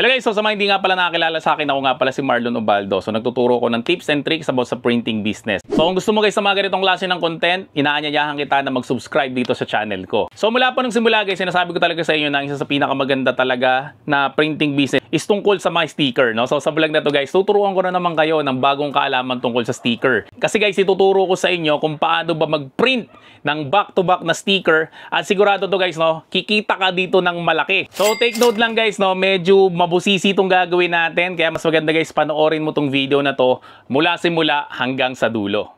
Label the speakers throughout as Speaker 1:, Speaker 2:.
Speaker 1: Hello guys, so sa mga hindi nga pala nakakilala sa akin, ako nga pala si Marlon Ubaldo. So nagtuturo ko ng tips and tricks about sa printing business. So kung gusto mo guys sa mga ganitong klase ng content, inaanyayahan kita na mag-subscribe dito sa channel ko. So mula po nung simula guys, sinasabi ko talaga sa inyo na isa sa pinakamaganda talaga na printing business is tungkol sa mga sticker, no? So sa vlog na to guys, tuturuan ko na naman kayo ng bagong kaalaman tungkol sa sticker. Kasi guys, ituturo ko sa inyo kung paano ba mag-print ng back-to-back na sticker at sigurado to guys, no, kikita ka dito ng malaki. So take note lang guys, no, medyo mabusisi itong gagawin natin, kaya mas maganda guys, panoorin mo tong video na to mula simula hanggang sa dulo.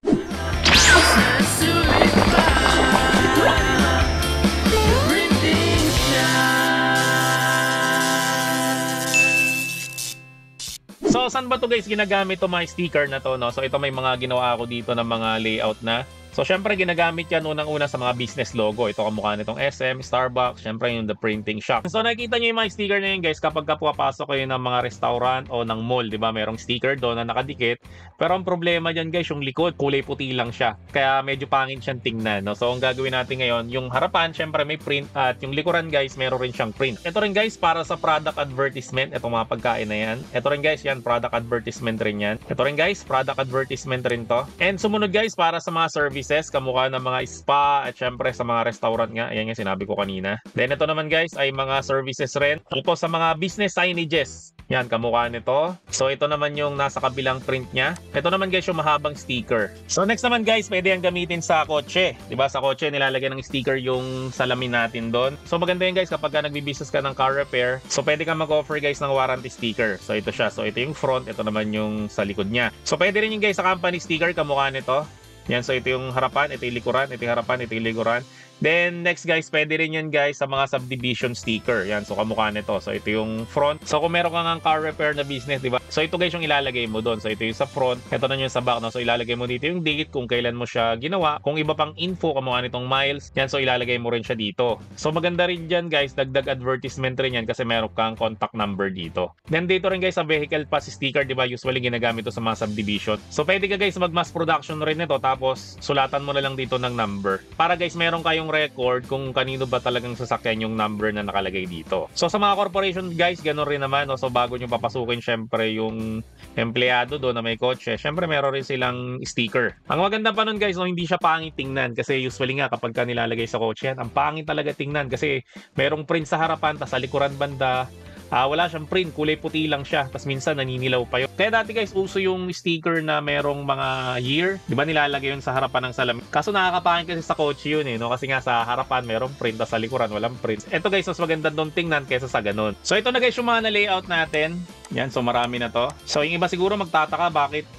Speaker 1: So saan ba to guys ginagamit to mga sticker na to, no? So ito may mga ginawa ako dito ng mga layout na. So, syempre, ginagamit yan unang-una sa mga business logo. Ito kamukha nitong SM, Starbucks, syempre yung the printing shop. So, nakikita nyo yung mga sticker na yun, guys, kapag pumapasok kayo ng mga restaurant o ng mall, di ba? Merong sticker doon na nakadikit. Pero ang problema dyan, guys, yung likod, kulay puti lang siya. Kaya medyo pangit siyang tingnan, no? So, ang gagawin natin ngayon, yung harapan, syempre, may print. At yung likuran, guys, meron rin siyang print. Ito rin, guys, para sa product advertisement. Itong mga pagkain na yan. Ito rin, guys, yan, product advertisement rin yan. Ito rin, guys, product advertisement rin to. And sumunod, guys, para sa mga services, kamukha ng mga spa at syempre sa mga restaurant nga. Ayan yung sinabi ko kanina. Then ito naman guys ay mga services rin. Ito sa mga business signages. Yan, kamukha nito. So ito naman yung nasa kabilang print niya. Ito naman guys yung mahabang sticker. So next naman guys, pwede yung gamitin sa kotse. Diba sa kotse nilalagyan ng sticker yung salamin natin doon. So maganda yun guys kapag nagbi-business ka ng car repair. So pwede kang mag-offer guys ng warranty sticker. So ito siya. So ito yung front. Ito naman yung sa likod niya. So pwede rin yung guys sa company sticker. Kamukha nito. Yan, so ito yung harapan, ito yung likuran, ito yung harapan, ito yung likuran. Then, next guys, pwede rin yan guys sa mga subdivision sticker. Yan, so kamukha nito. So, ito yung front. So, kung meron kang car repair na business, di ba? So, ito guys yung ilalagay mo doon. So, ito yung sa front. Ito na yung sa back. No? So, ilalagay mo dito yung date kung kailan mo siya ginawa. Kung iba pang info, kamukha nitong miles. Yan, so ilalagay mo rin siya dito. So, maganda rin dyan guys, dagdag advertisement rin yan kasi meron kang contact number dito. Then, dito rin guys sa vehicle pass sticker, di ba? Usually, ginagamit to sa mga subdivision. So, pwede ka guys mag-mass production rin nito. Tapos, sulatan mo na lang dito ng number. Para guys, meron kayong record kung kanino ba talagang sasakyan yung number na nakalagay dito. So sa mga corporation guys, ganun rin naman. No? So bago nyo papasukin syempre yung empleyado doon na may kotse, syempre meron rin silang sticker. Ang maganda pa nun guys, no, hindi siya pangit tingnan kasi usually nga kapag ka nilalagay sa kotse yan, ang pangit talaga tingnan kasi merong print sa harapan, tas sa likuran banda wala siyang print, kulay puti lang siya. Tapos minsan naninilaw pa yun. Kaya dati guys, uso yung sticker na merong mga year. Di ba nilalagay yun sa harapan ng salamin? Kaso nakakapangit kasi sa kotse yun no? Kasi nga sa harapan merong print, tapos sa likuran walang print. Ito guys, mas maganda doon tingnan kaysa sa ganun. So ito na guys yung mga na-layout natin. Yan, so marami na to. So yung iba siguro magtataka, bakit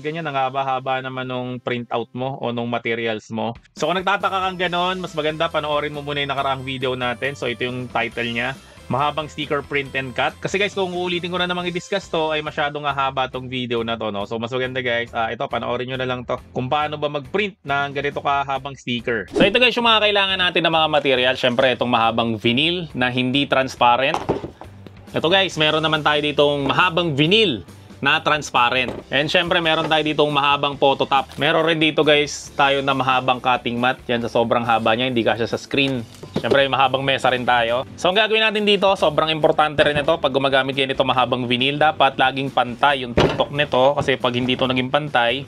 Speaker 1: ganyan? Ang haba-haba naman nung printout mo o nung materials mo. So kung nagtataka kang ganun, mas maganda panoorin mo muna yung nakaraang video natin. So ito yung title niya. Mahabang sticker print and cut. Kasi guys, kung uulitin ko na namang i-discuss to, ay masyadong haba tong video na to, no? So, mas maganda guys, ito, panoorin nyo na lang to. Kung paano ba mag-print ng ganito kahabang sticker. So, ito guys, yung mga kailangan natin ng mga material. Syempre, itong mahabang vinyl na hindi transparent. Ito guys, meron naman tayo ditong mahabang vinyl na transparent. And syempre, meron tayo ditong mahabang photo top. Meron rin dito guys, tayo na mahabang cutting mat. Yan, sa sobrang haba niya, hindi kasya sa screen. Syempre, mahabang mesa rin tayo. So, ang gagawin natin dito, sobrang importante rin ito. Pag gumagamit kayo nito mahabang vinyl, dapat laging pantay yung tuktok nito. Kasi pag hindi ito naging pantay,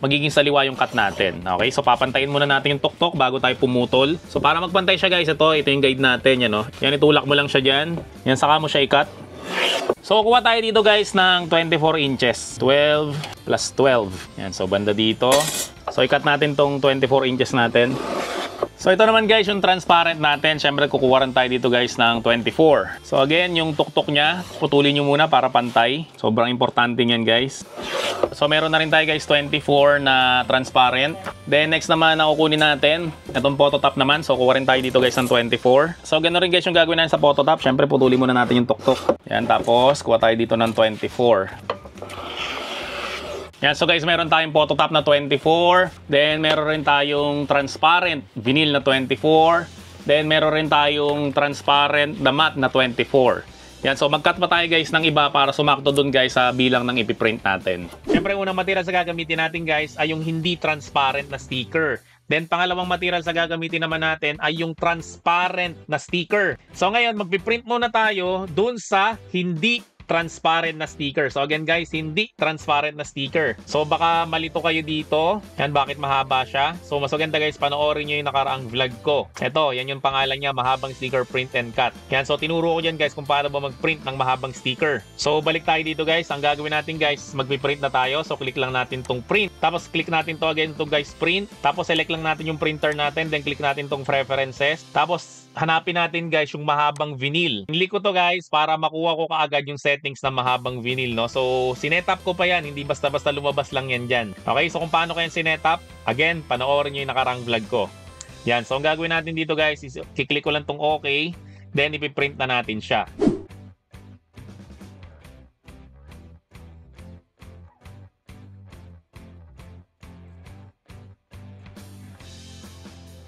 Speaker 1: magiging saliwa yung cut natin. Okay, so papantayin muna natin yung tuktok bago tayo pumutol. So, para magpantay siya guys, ito yung guide natin. Yan, no? Yan, itulak mo lang siya dyan. Yan, saka mo siya i-cut. So, kuha tayo dito guys ng 24 inches. 12 plus 12. Yan, so banda dito. So, i-cut natin tong 24 inches natin. So, ito naman guys, yung transparent natin. Siyempre, kukuha rin tayo dito guys ng 24. So, again, yung tuktok niya, putulin nyo muna para pantay. Sobrang importante yan guys. So, meron na rin tayo guys 24 na transparent. Then, next naman na kukunin natin, itong photo top naman. So, kukuha rin tayo dito guys ng 24. So, ganoon rin guys yung gagawin natin sa photo top. Siyempre, putulin muna natin yung tuktok. Yan, tapos, kuha tayo dito ng 24. Yan, so guys, meron tayong photo top na 24. Then, meron rin tayong transparent vinyl na 24. Then, meron rin tayong transparent na matte na 24. Yan, so mag-cut pa tayo guys ng iba para sumakto dun guys sa bilang ng ipiprint natin. Siyempre, unang material sa gagamitin natin guys ay yung hindi transparent na sticker. Then, pangalawang material sa gagamitin naman natin ay yung transparent na sticker. So, ngayon, magpiprint muna tayo dun sa hindi transparent na sticker. So again guys, hindi transparent na sticker. So baka malito kayo dito. Yan, bakit mahaba siya? So mas maganda guys, panoorin nyo yung nakaraang vlog ko. Ito, yan yung pangalan niya, mahabang sticker print and cut. Yan, so tinuro ko dyan guys kung paano ba mag-print ng mahabang sticker. So balik tayo dito guys. Ang gagawin natin guys, mag-print na tayo. So click lang natin tong print. Tapos click natin to again to guys, print. Tapos select lang natin yung printer natin. Then click natin tong preferences. Tapos hanapin natin guys yung mahabang vinyl. Hinili ko to guys para makuha ko kaagad yung settings ng mahabang vinyl, no? So sinetap ko pa yan, hindi basta-basta lumabas lang yan dyan. Okay, so kung paano ko yan sinetap, again, panoorin nyo yung nakarang vlog ko. Yan, so ang gagawin natin dito guys is kiklik ko lang tong okay, then ipiprint na natin siya.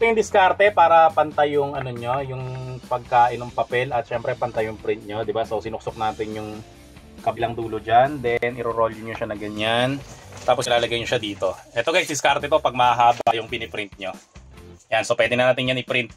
Speaker 1: Yung diskarte para pantay yung ano nyo, yung pagkain ng papel at syempre pantay yung print nyo, di ba? So sinuksok natin yung kabilang dulo dyan, then iro-roll nyo siya na ganyan, tapos ilalagay nyo siya dito. Ito guys, diskarte to pag mahaba yung piniprint nyo. Yan, so pwede na natin yan i-print.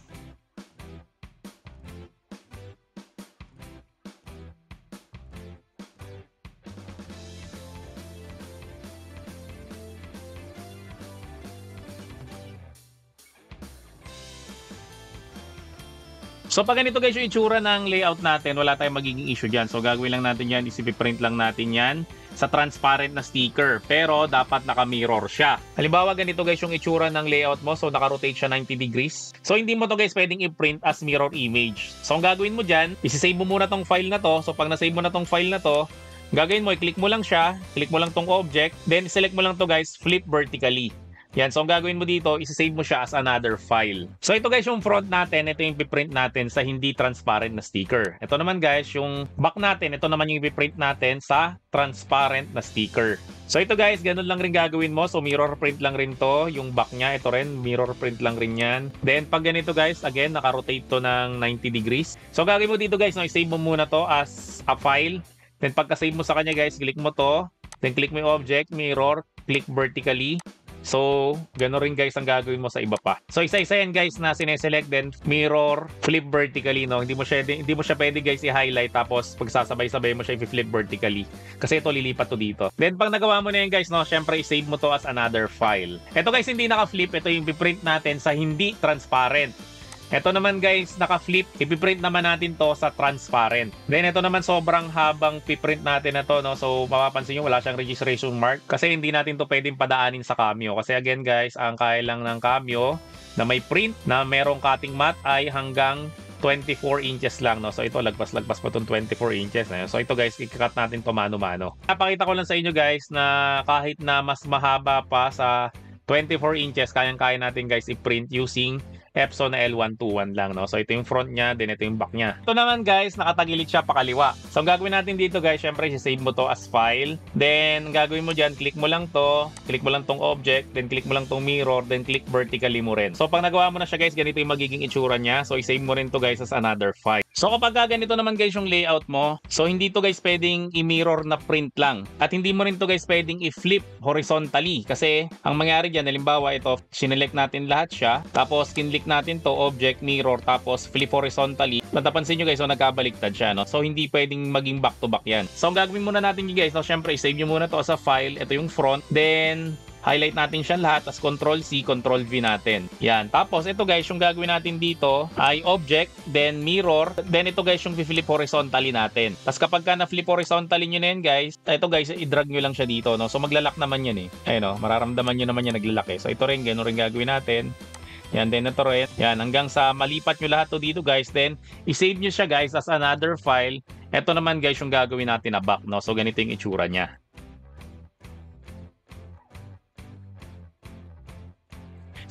Speaker 1: So pag ganito guys yung itsura ng layout natin, wala tayong magiging issue dyan. So gagawin lang natin yan, isipiprint lang natin yan sa transparent na sticker. Pero dapat naka-mirror siya. Halimbawa ganito guys yung itsura ng layout mo. So naka-rotate siya 90 degrees. So hindi mo to guys pwedeng i-print as mirror image. So ang gagawin mo dyan, isi-save mo muna tong file na to. So pag na-save mo na tong file na to, gagawin mo, i-click mo lang siya, click mo lang tong object, then select mo lang to guys, flip vertically. Yan, so ang gagawin mo dito, isi-save mo siya as another file. So ito guys yung front natin, ito yung ipiprint natin sa hindi transparent na sticker. Ito naman guys yung back natin, ito naman yung ipiprint natin sa transparent na sticker. So ito guys, ganun lang rin gagawin mo. So mirror print lang rin to, yung back niya, ito rin, mirror print lang rin yan. Then pag ganito guys, again, naka-rotate to ng 90 degrees. So gagawin mo dito guys, no, i-save mo muna to as a file. Then pagka-save mo sa kanya guys, click mo to. Then click mo yung object, mirror, click vertically. So, gano'n rin guys ang gagawin mo sa iba pa. So, isa-isa yan guys na sineselect, then mirror, flip vertically, no? Hindi mo siya pwede guys i-highlight tapos pagsasabay-sabay mo siya i-flip vertically. Kasi ito lilipat to dito. Then, pag nagawa mo na yan guys, no? Syempre, i-save mo to as another file. Ito guys, hindi naka-flip. Ito yung i-print natin sa hindi transparent. Ito naman guys, naka-flip. Ipiprint naman natin to sa transparent. Then ito naman sobrang habang piprint natin na to, no? So mapapansin nyo wala siyang registration mark kasi hindi natin to pwedeng padaanin sa Cameo. Kasi again guys, ang kaya lang ng Cameo na may print na merong cutting mat ay hanggang 24 inches lang, no? So ito lagpas-lagpas pa tong 24 inches na yun. So ito guys, i-cut natin to mano-mano. Napakita ko lang sa inyo guys na kahit na mas mahaba pa sa 24 inches, kayang-kaya natin guys i-print using Epson na L121 lang, no? So ito yung front niya, then ito yung back niya. Ito naman guys, nakatagilid siya pakaliwa. So ang gagawin natin dito guys, syempre i-save mo to as file. Then gagawin mo dyan, click mo lang to, click mo lang tong object, then click mo lang tong mirror, then click vertically mo rin. So pag nagawa mo na siya guys, ganito yung magiging itsura niya. So i-save mo rin to guys as another file. So kapag ganito naman guys yung layout mo, so hindi to guys pwedeng i-mirror na print lang. At hindi mo rin to guys pwedeng i-flip horizontally. Kasi ang mangyari dyan, halimbawa ito, sinelect natin lahat siya, tapos kinlik natin to, object, mirror, tapos flip horizontally. Natapansin nyo guys, so nagkabaliktad siya, no? So hindi pwedeng maging back to back yan. So ang gagawin muna natin guys, no? Syempre i-save nyo muna to as a file. Ito yung front, then highlight natin siya lahat, as Ctrl-C, Ctrl-V natin. Yan. Tapos, ito guys, yung gagawin natin dito ay object, then mirror, then ito guys, yung flip horizontally natin. Tapos kapag ka na-flip horizontally nyo na yun guys, ito guys, i-drag nyo lang siya dito, no? So, maglalak naman yan eh. Ayun, no? Mararamdaman nyo naman yan naglalak eh. So, ito rin, gano'n rin gagawin natin. Yan, then ito rin. Yan, hanggang sa malipat nyo lahat to dito guys, then i-save nyo siya guys as another file. Ito naman guys, yung gagawin natin na back, no? So, ganito yung itsura niya.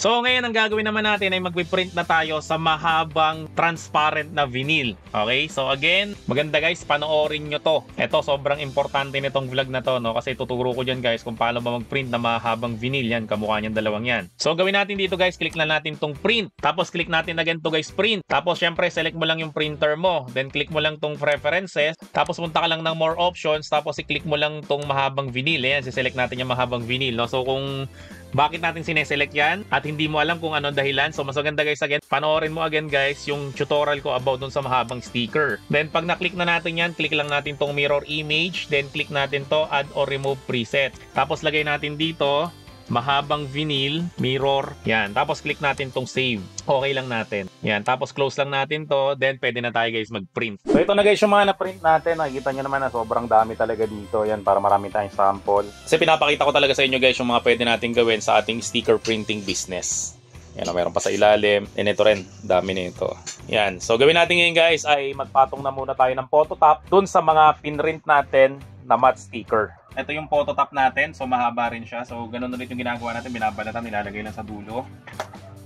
Speaker 1: So ngayon ang gagawin naman natin ay magpiprint na tayo sa mahabang transparent na vinyl. Okay? So again, maganda guys, panoorin nyo to. Ito, sobrang importante nitong vlog na to, no? Kasi tuturo ko dyan guys kung paano ba mag-print na mahabang vinyl. Yan, kamukha niyang dalawang yan. So gawin natin dito guys, click na natin tong print. Tapos click natin again to guys, print. Tapos syempre, select mo lang yung printer mo. Then click mo lang tong preferences. Tapos punta ka lang ng more options. Tapos i-click mo lang tong mahabang vinyl. Ayan, siselect natin yung mahabang vinyl, no? So kung bakit natin sineselect yan at hindi mo alam kung ano dahilan, so mas maganda guys, again, panoorin mo again guys yung tutorial ko about dun sa mahabang sticker. Then pag na-click na natin yan, click lang natin tong mirror image, then click natin to add or remove preset. Tapos lagay natin dito mahabang vinyl, mirror, yan. Tapos click natin tong save. Okay lang natin. Yan. Tapos close lang natin to, then pwede na tayo guys mag-print. So ito na guys yung mga na-print natin. Nakikita nyo naman na sobrang dami talaga dito. Yan, para marami tayong sample. Kasi pinapakita ko talaga sa inyo guys yung mga pwede natin gawin sa ating sticker printing business. Yan, meron pa sa ilalim. And ito rin, dami na ito. Yan. So gawin natin ngayon guys ay magpatong na muna tayo ng phototop dun sa mga pinrint natin na matte sticker. Ito yung phototop natin. So mahaba rin siya. So ganun ulit yung ginagawa natin. Binabalatan, nilalagay lang sa dulo.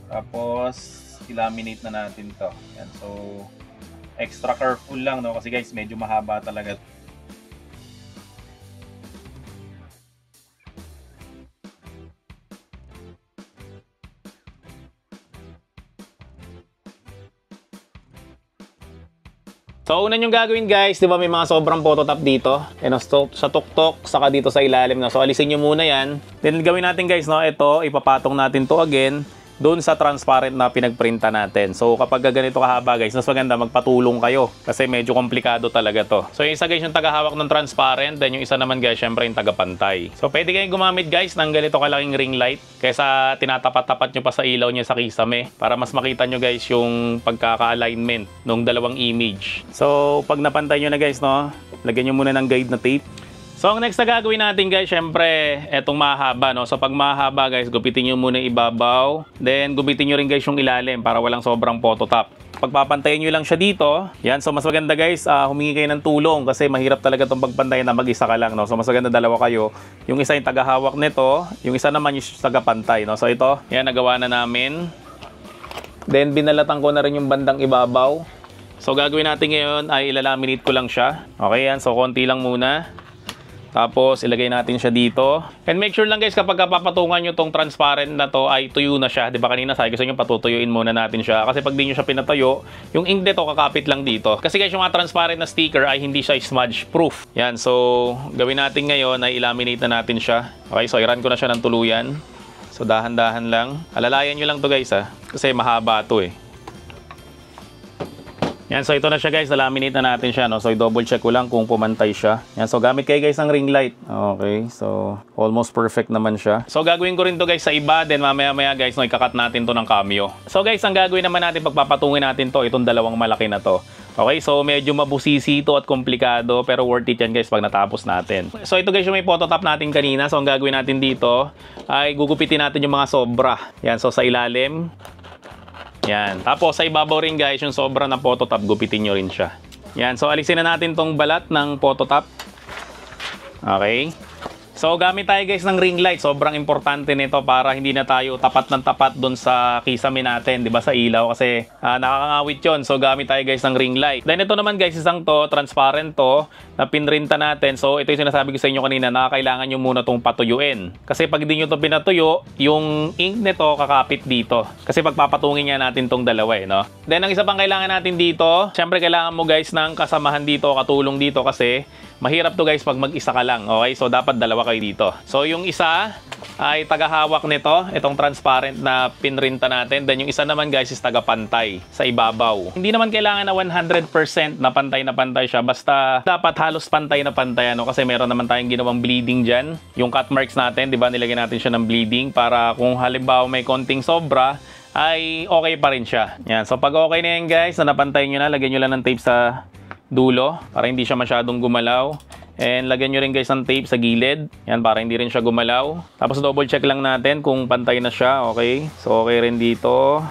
Speaker 1: Tapos i-laminate na natin to. Yan. So extra careful lang, no? Kasi guys, medyo mahaba talaga. So, una yung gagawin guys, di ba may mga sobrang phototop dito? Sa tuktok, saka dito sa ilalim na. So, alisin nyo muna yan. Then, gawin natin guys, no? Ito, ipapatong natin to again doon sa transparent na pinagprinta natin. So, kapag ganito kahaba guys, mas maganda magpatulong kayo. Kasi medyo komplikado talaga to. So, yung isa guys yung tagahawak ng transparent. Then, yung isa naman guys, syempre yung tagapantay. So, pwede kayong gumamit guys ng ganito kalaking ring light. Kaysa tinatapat-tapat nyo pa sa ilaw nyo sa kisame. Para mas makita nyo guys yung pagkaka-alignment ng dalawang image. So, pag napantay nyo na guys, no, lagyan nyo muna ng guide na tape. So, ang next na gagawin natin guys, syempre, etong mahaba, no? So, pag mahaba guys, gupitin nyo muna ibabaw. Then, gupitin nyo rin guys yung ilalim para walang sobrang phototop. Pagpapantayin nyo lang siya dito, yan. So, mas maganda guys, humingi kayo ng tulong kasi mahirap talaga itong pagpantayin na mag-isa ka lang, no? So, mas maganda dalawa kayo. Yung isa yung tagahawak nito, yung isa naman yung tagapantay, no? So, ito, yan, nagawa na namin. Then, binalatan ko na rin yung bandang ibabaw. So, gagawin natin ngayon ay ilalaminate ko lang siya. Okay, yan. So, konti lang muna. Tapos, ilagay natin siya dito. And make sure lang guys, kapag papatungan nyo tong transparent na to, ay tuyo na siya. Diba kanina sabi ko sa inyo, patutuyuin muna natin siya. Kasi pag di nyo siya pinatuyo, yung ink nito kakapit lang dito. Kasi guys, yung mga transparent na sticker ay hindi siya smudge proof. Yan, so, gawin natin ngayon ay ilaminate na natin siya. Okay, so i-run ko na siya ng tuluyan. So, dahan-dahan lang. Alalayan nyo lang to guys kasi mahaba to eh. Yan, so ito na siya guys, na-laminate na natin siya, no? So i-double check ko lang kung pumantay siya. Yan, so gamit kayo guys ng ring light. Okay, so almost perfect naman siya. So gagawin ko rin to guys sa iba, then mamaya-maya guys, no, ikakat natin to ng cameo. So guys, ang gagawin naman natin, pagpapatungin natin to, itong dalawang malaki na to. Okay, so medyo mabusisi ito at komplikado, pero worth it yan guys pag natapos natin. So ito guys yung may phototop natin kanina. So ang gagawin natin dito ay gugupitin natin yung mga sobra. Yan, so sa ilalim. Yan. Tapos sa ibabaw rin guys, yung sobra na phototop, gupitin nyo rin siya. Yan. So alisin na natin tong balat ng phototop. Okay. So gamit tayo guys ng ring light. Sobrang importante nito para hindi na tayo tapat ng tapat doon sa kisame natin, 'di ba, sa ilaw kasi nakakangawit 'yon. So gamit tayo guys ng ring light. Then ito naman guys, isang to, transparent to na pinrinta natin. So ito yung sinasabi ko sa inyo kanina, kailangan nyo muna tong patuyuin. Kasi pag hindi nyo to pinatuyo, yung ink nito kakapit dito. Kasi pagpapatungin niya natin tong dalawa no. Then ang isa pang kailangan natin dito, syempre kailangan mo guys ng kasamahan dito, katulong dito kasi mahirap to guys pag mag-isa ka lang. Okay? So dapat dalawa kayo dito. So yung isa ay tagahawak nito, itong transparent na pinrinta natin. Then yung isa naman guys is tagapantay sa ibabaw. Hindi naman kailangan na 100% na pantay siya. Basta dapat halos pantay na pantay ano, kasi meron naman tayong ginawang bleeding dyan. Yung cut marks natin, di ba, nilagyan natin siya ng bleeding para kung halimbawa may konting sobra ay okay pa rin siya. Yan. So pag okay na yan guys, na napantay nyo na, lagyan nyo lang ng tape sa dulo para hindi siya masyadong gumalaw. And lagyan nyo rin guys ng tape sa gilid. Yan, para hindi rin siya gumalaw. Tapos double check lang natin kung pantay na siya. Okay. So okay rin dito.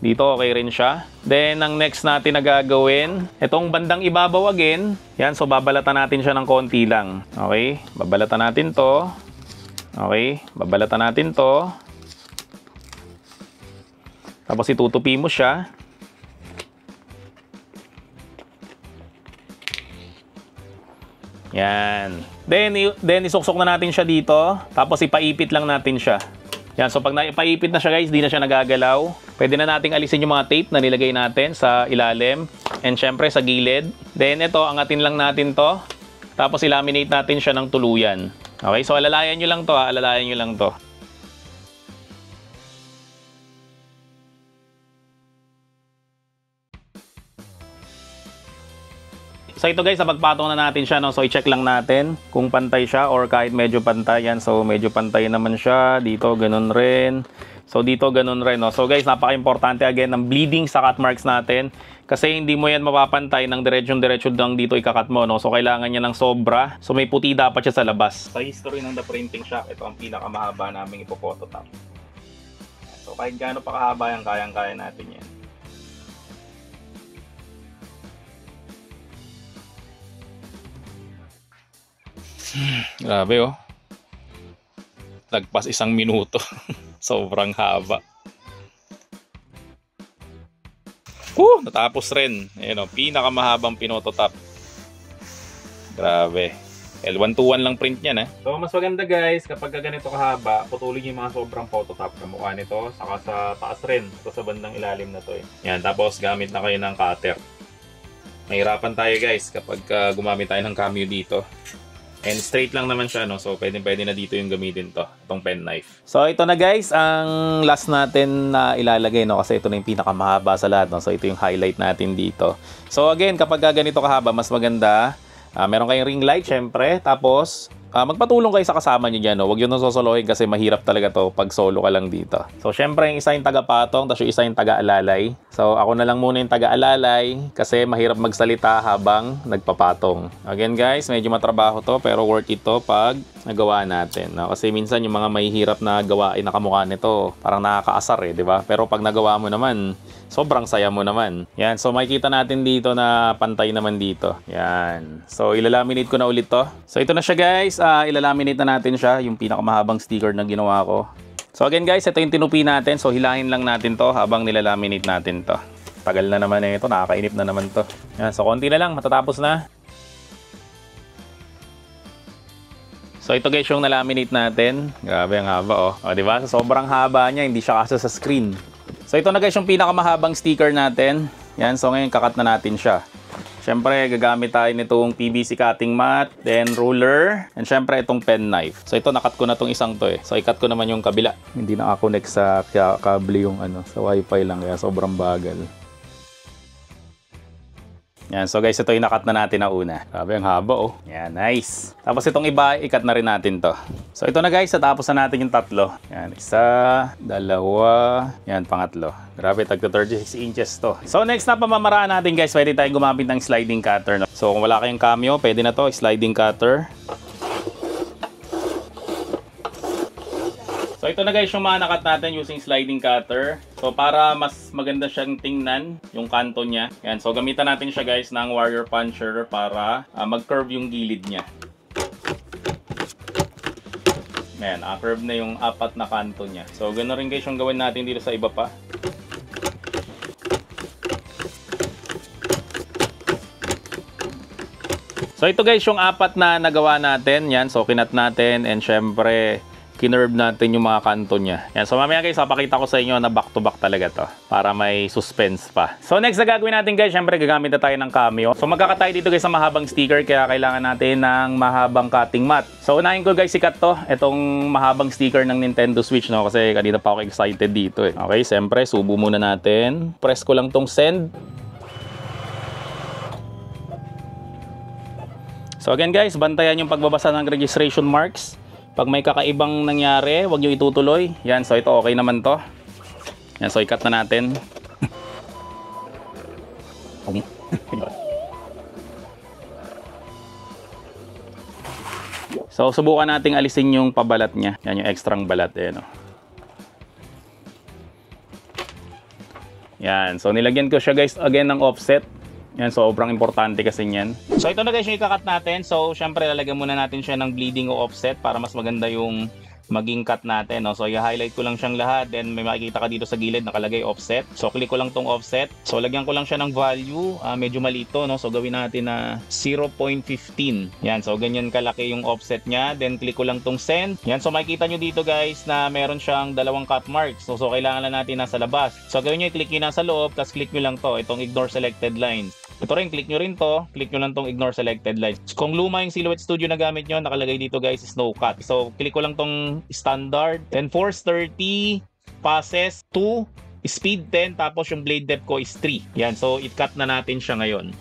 Speaker 1: Dito okay rin siya. Then ang next natin na gagawin, itong bandang ibabaw again. Yan, so babalatan natin siya ng konti lang. Okay. Babalatan natin to. Okay. Babalatan natin to. Tapos itutupi mo siya. Yan. Then isuksok na natin siya dito. Tapos ipaipit lang natin siya. Yan. So pag naipaipit na siya guys, di na siya nagagalaw. Pwede na nating alisin yung mga tape na nilagay natin sa ilalim. And syempre sa gilid. Then ito, angatin lang natin to. Tapos ilaminate natin siya ng tuluyan. Okay, so alalayan nyo lang to ha. Alalayan nyo lang to. So ito guys, pagpatong na natin siya, no? So i-check lang natin kung pantay siya or kahit medyo pantay yan. So medyo pantay naman siya. Dito ganun rin. So dito ganun rin, no? So guys, napaka-importante again ng bleeding sa cut marks natin. Kasi hindi mo yan mapapantay ng diretsyon-diretsyo lang dito ikakat mo, no? So kailangan niya ng sobra. So may puti dapat siya sa labas. Sa history ng The Printing Shop, ito ang pinakamahaba naming ipopototop. So kahit gaano pa kahaba yan, kayang-kaya natin yan. Grabe oh. Lagpas 1 minuto. Sobrang haba. Natapos rin. Ayun oh, pinakamahabang pinototop. Grabe. L121 lang print niyan eh. So mas maganda guys, kapag ganito kahaba, putulin yung mga sobrang phototop sa mukha nito, saka sa taas rin, ito sa bandang ilalim na to eh. Yan, tapos gamit na kayo ng cutter. Mahirapan tayo guys kapag gumamit tayo ng Cameo dito. And straight lang naman siya, no? So pwede na dito yung gamitin to, itong penknife. So ito na guys, ang last natin na ilalagay, no? Kasi ito na yung pinakamahaba sa lahat, no? So ito yung highlight natin dito. So again, kapag ganito kahaba, mas maganda, meron kayong ring light syempre, tapos magpatulong kayo sa kasama nyo dyan, no? Huwag yun nang sosolohin kasi mahirap talaga to pag solo ka lang dito. So syempre yung isa yung taga-patong, tapos yung isa yung taga-alalay. So ako na lang muna yung taga-alalay kasi mahirap magsalita habang nagpapatong. Again guys, medyo matrabaho to pero worth it to pag nagawa natin, no? Kasi minsan yung mga mahihirap na gawain na kamukha nito parang nakakaasar eh, di ba? Pero pag nagawa mo naman, sobrang saya mo naman. Yan, so makikita natin dito na pantay naman dito. Yan. So ilalaminate ko na ulit to. So ito na siya guys, ilalaminate na natin siya, yung pinakamahabang sticker na ginawa ko. So again guys, ito yung tinupi natin. So hilahin lang natin to habang nilalaminate natin to. Tagal na naman eh ito, nakakainip na naman to. Yan, so konti na lang, matatapos na. So ito guys yung nalaminate natin. Grabe ang haba oh. O diba? So, sobrang haba niya, hindi siya kasi sa screen. So ito na guys yung pinakamahabang sticker natin. Yan, so ngayon kakat na natin siya. Siyempre gagamit tayo nitong PVC cutting mat, then ruler, and siyempre itong pen knife. So ito nakat ko na itong isang to eh. So ikat ko naman yung kabila. Hindi nakakonect sa kable yung sa wifi lang kaya sobrang bagal. Yan, so guys, ito yung nakat na natin na una. Grabe, ang haba oh. Yan, nice. Tapos itong iba, ikat na rin natin to. So ito na guys, natapos na natin yung tatlo. Yan, isa, dalawa, yan, pangatlo. Grabe, tagto 36 inches to. So next na pamamaraan natin guys, pwede tayong gumamit ng sliding cutter. No? So kung wala kayong Cameo, pwede na to, sliding cutter. So ito na guys yung mga nakat natin using sliding cutter. So para mas maganda siyang tingnan yung kanto niya. Yan, so gamitan natin siya guys ng wire puncher para mag-curve yung gilid niya. Yan, curve na yung apat na kanto niya. So ganoon rin guys yung gawin natin dito sa iba pa. So ito guys yung apat na nagawa natin. Yan, so kinat natin and syempre kinerve natin yung mga kanto niya. Yan, so mamaya guys, papakita ko sa inyo na back to back talaga to para may suspense pa. So next na gagawin natin guys, syempre gagamit na tayo ng Cameo. So magkakatay dito guys sa mahabang sticker kaya kailangan natin ng mahabang cutting mat. So unahin ko guys sikat to, itong mahabang sticker ng Nintendo Switch, no? Kasi kanina pa ako excited dito eh. Okay, syempre subo muna natin. Press ko lang tong send. So again guys, bantayan yung pagbabasa ng registration marks. Pag may kakaibang nangyari, huwag nyo itutuloy. Yan, so ito okay naman to. Yan, so ikat na natin. So subukan nating alisin yung pabalat niya. Yan yung extrang balat eh, no? Yan, so nilagyan ko siya guys again ng offset. Yan, so sobrang importante kasi niyan. So ito na guys yung ikakat natin. So syempre lalagyan muna natin siya ng bleeding o offset para mas maganda yung maging cut natin, no? So i-highlight ko lang siyang lahat, then may makikita ka dito sa gilid nakalagay offset. So click ko lang tong offset. So lagyan ko lang siya ng value, medyo malito, no? So gawin natin na 0.15. Yan, so ganyan kalaki yung offset niya. Then click ko lang tong send. Yan, so makikita nyo dito guys na meron siyang dalawang cut marks. So kailangan lang natin nasa labas. So gawin nyo, i-click nyo nasa loob, tapos click nyo lang to, itong ignore selected lines. Ito rin, click nyo rin to, click nyo lang tong ignore selected lines. Kung luma yung Silhouette Studio na gamit nyo, nakalagay dito guys is no cut. So click ko lang tong standard, then force 30, passes 2, speed 10, tapos yung blade depth ko is 3. Yan, so i-cut na natin siya ngayon.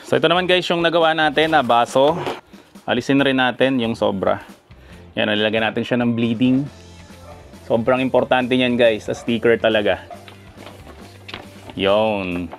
Speaker 1: So ito naman guys yung nagawa natin na baso. Alisin rin natin yung sobra. Yan, nalagyan natin siya ng bleeding. Sobrang importante niyan guys, sa sticker talaga. Yon.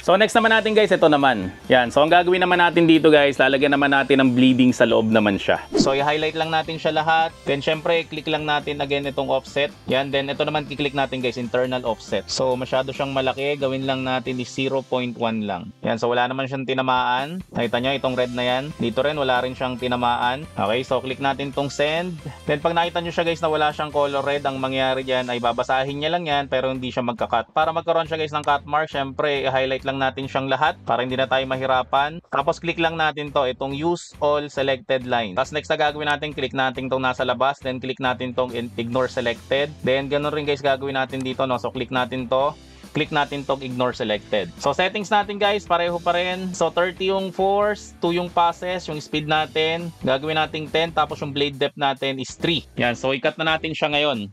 Speaker 1: So next naman natin guys, ito naman. Yan, so ang gagawin naman natin dito guys, lalagyan naman natin ng bleeding sa loob naman siya. So i-highlight lang natin siya lahat. Then syempre, click lang natin again itong offset. Yan, then ito naman kiklik natin guys, internal offset. So masyado siyang malaki, gawin lang natin is 0.1 lang. Yan, so wala naman siyang tinamaan. Nakita nyo itong red na yan. Dito rin, wala rin siyang tinamaan. Okay, so click natin itong send. Then pag nakita nyo siya guys na wala siyang color red, ang mangyayari dyan ay babasahin niya lang yan pero hindi siya magka-cut. Para magkaroon siya guys ng cut mark, syempre i-highlight lang natin siyang lahat para hindi na tayo mahirapan. Tapos click lang natin to, itong use all selected line. Tapos next na gagawin natin, click natin tong nasa labas, then click natin tong ignore selected. Then ganun rin guys gagawin natin dito, no? So click natin to, click natin tong ignore selected. So settings natin guys, pareho pa rin. So 30 yung force, 2 yung passes, yung speed natin, gagawin natin 10, tapos yung blade depth natin is 3. Yan, so i-cut na natin siya ngayon.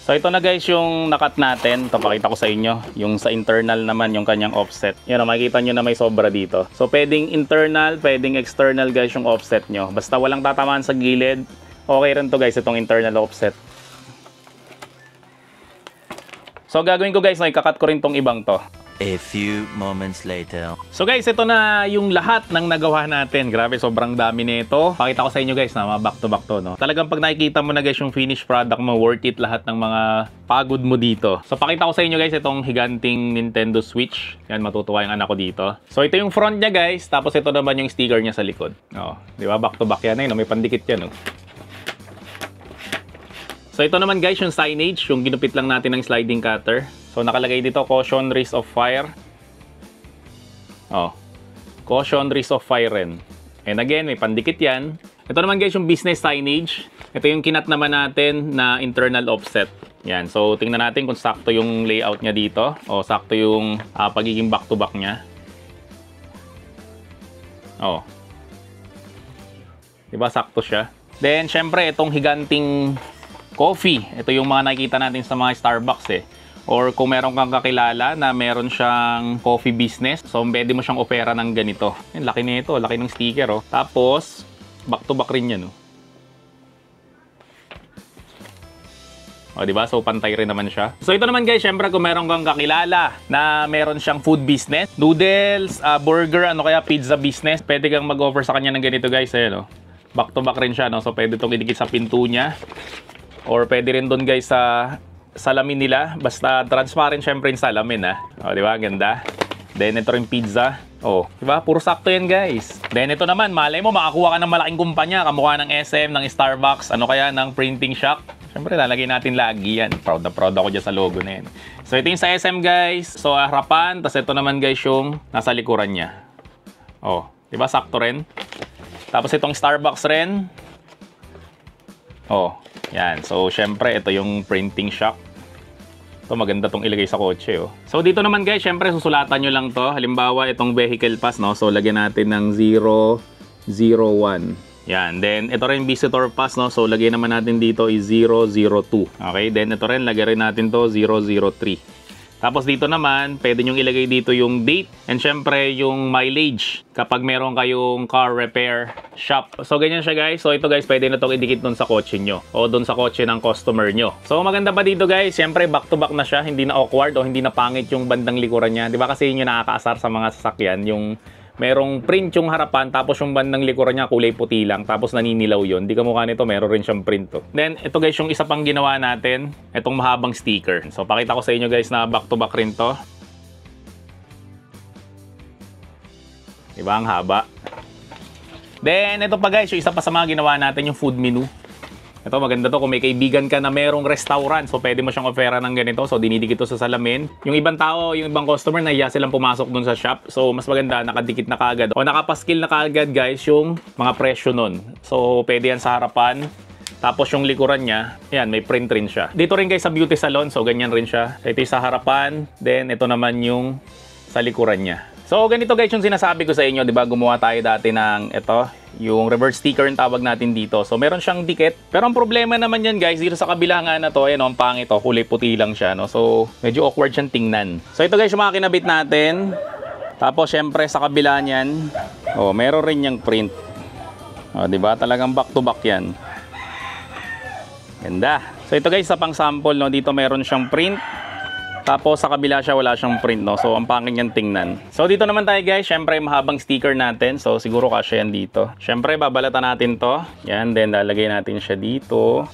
Speaker 1: So ito na guys yung nakat natin. Ito pakita ko sa inyo. Yung sa internal naman yung kanyang offset. Yan, makikita nyo na may sobra dito. So pwedeng internal, pwedeng external guys yung offset nyo. Basta walang tatamaan sa gilid. Okay rin to guys, itong internal offset. So gagawin ko guys, ikakat ko rin tong ibang to.
Speaker 2: A few moments later.
Speaker 1: So guys, ito na yung lahat ng nagawa natin. Grabe, sobrang dami nito. Pakita ko sa inyo guys na back to back to, no? Talagang pag nakikita mo na guys yung finished product mo, worth it lahat ng mga pagod mo dito. So pakita ko sa inyo guys itong higanting Nintendo Switch. Yan, matutuwa yung anak ko dito. So ito yung front niya guys, tapos ito naman yung sticker niya sa likod. Oh, di ba? Back to back yan, no? May pandikit yan, no? So ito naman guys yung signage, yung ginupit lang natin ng sliding cutter. So nakalagay dito, caution, risk of fire. Oh, caution, risk of fire rin. And again, may pandikit yan. Ito naman guys yung business signage. Ito yung kinat naman natin na internal offset. Yan, so tingnan natin kung sakto yung layout niya dito. O sakto yung pagiging back to back niya. Oh, diba sakto siya? Then syempre itong higanting coffee. Ito yung mga nakikita natin sa mga Starbucks eh. Or kung meron kang kakilala na meron siyang coffee business, so pwede mo siyang opera ng ganito. Yan, laki nito, laki ng sticker, oh. Tapos, back to back rin yan, oh. O, diba? So, pantay rin naman siya. So, ito naman guys, syempre kung meron kang kakilala na meron siyang food business, noodles, burger, ano kaya, pizza business, pwede kang mag-offer sa kanya ng ganito guys, ayan, oh. Back to back rin siya, no? So, pwede itong idikit sa pinto niya. Or pwede rin doon guys sa salamin nila, basta transparent syempre yung salamin, ha. O, di ba? Ganda. Then ito rin pizza. Oh, di ba? Puro sakto yan, guys. Then ito naman, malay mo makakuha ka ng malaking kumpanya, kamukha ng SM, ng Starbucks, ano kaya ng printing shop. Syempre lalagay natin lagi yan. Proud na proud ako dyan sa logo na yan. So ito yung sa SM, guys. So harapan, tapos ito naman guys yung nasa likuran niya. Oh, di ba? Sakto rin. Tapos itong Starbucks rin. Oh, yan. So syempre ito yung printing shop. Ito, maganda tong ilagay sa kotse, oh. So, dito naman guys, syempre, susulatan nyo lang to. Halimbawa, itong vehicle pass, no? So, lagyan natin ng 001. Yan. Then, ito rin visitor pass, no? So, lagyan naman natin dito is 002. Okay? Then, ito rin, lagyan rin natin to 003. Tapos dito naman, pwede nyo ilagay dito yung date and syempre yung mileage kapag meron kayong car repair shop. So ganyan siya guys. So ito guys, pwede na itong idikit dun sa kotse nyo o dun sa kotse ng customer nyo. So maganda pa dito guys, syempre back to back na siya. Hindi na awkward o hindi na pangit yung bandang likuran niya. Di ba kasi yun yung nakakaasar sa mga sasakyan, yung merong print yung harapan tapos yung bandang likuran niya kulay puti lang tapos naninilaw yun. Di kamukha nito, meron rin siyang print to. Then ito guys yung isa pang ginawa natin, itong mahabang sticker. So pakita ko sa inyo guys na back to back rin to. Diba ang haba? Then ito pa guys, yung isa pa sa mga ginawa natin yung food menu. Ito maganda to kung may kaibigan ka na merong restaurant. So pwede mo siyang ofera ng ganito. So dinidikit to sa salamin. Yung ibang tao, yung ibang customer nahiya silang pumasok dun sa shop. So mas maganda nakadikit na kaagad. O nakapaskil na kaagad guys yung mga presyo nun. So pwede yan sa harapan. Tapos yung likuran niya, yan may print rin siya. Dito rin guys sa beauty salon. So ganyan rin siya. Ito yung sa harapan. Then ito naman yung sa likuran niya. So ganito guys yung sinasabi ko sa inyo, 'di ba? Gumawa tayo dati ng ito, yung reverse sticker yung tawag natin dito. So meron siyang dikit. Pero ang problema naman yan guys, dito sa kabila nga na to, ayan, ang pangit to, kulay puti lang siya, no. So medyo awkward siyang tingnan. So ito guys yung mga kinabit natin. Tapos syempre sa kabila niyan, oh, meron rin yang print. Oh, 'di ba? Talagang back to back 'yan. Ganda. So ito guys sa pang sample, no, dito meron siyang print. Tapos sa kabila siya wala siyang print, no. So ang pangit niyang tingnan. So dito naman tayo guys, syempre mahabang sticker natin. So siguro kasya yan dito. Syempre babalatan natin 'to. Yan, then lalagay natin siya dito.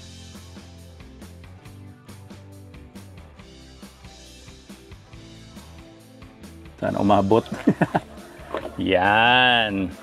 Speaker 1: Sana umabot. Yan.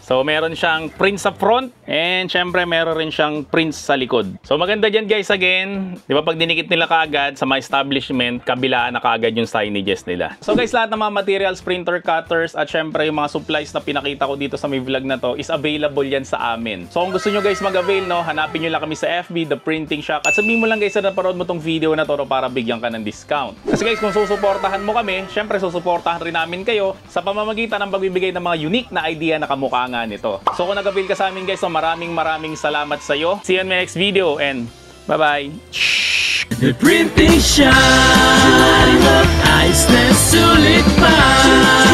Speaker 1: So meron siyang print sa front and syempre meron rin siyang print sa likod. So maganda dyan guys again, di ba pag dinikit nila kaagad sa mga establishment, kabilaan na kaagad yung signages nila. So guys, lahat ng mga materials, printer, cutters at syempre yung mga supplies na pinakita ko dito sa may vlog na to is available yan sa amin. So kung gusto nyo guys mag-avail, no, hanapin nyo lang kami sa FB, The Printing Shop, at sabihin mo lang guys na naparod mo tong video na to, no, para bigyan ka ng discount. Kasi guys, kung susuportahan mo kami, syempre susuportahan rin namin kayo sa pamamagitan ng pagbibigay ng mga unique na idea na kamukha nga nito. So kung nag-avail ka sa amin guys, so maraming salamat sa iyo. See you in my next video and bye-bye.
Speaker 3: The Printing Shop, ayos na sulit pa.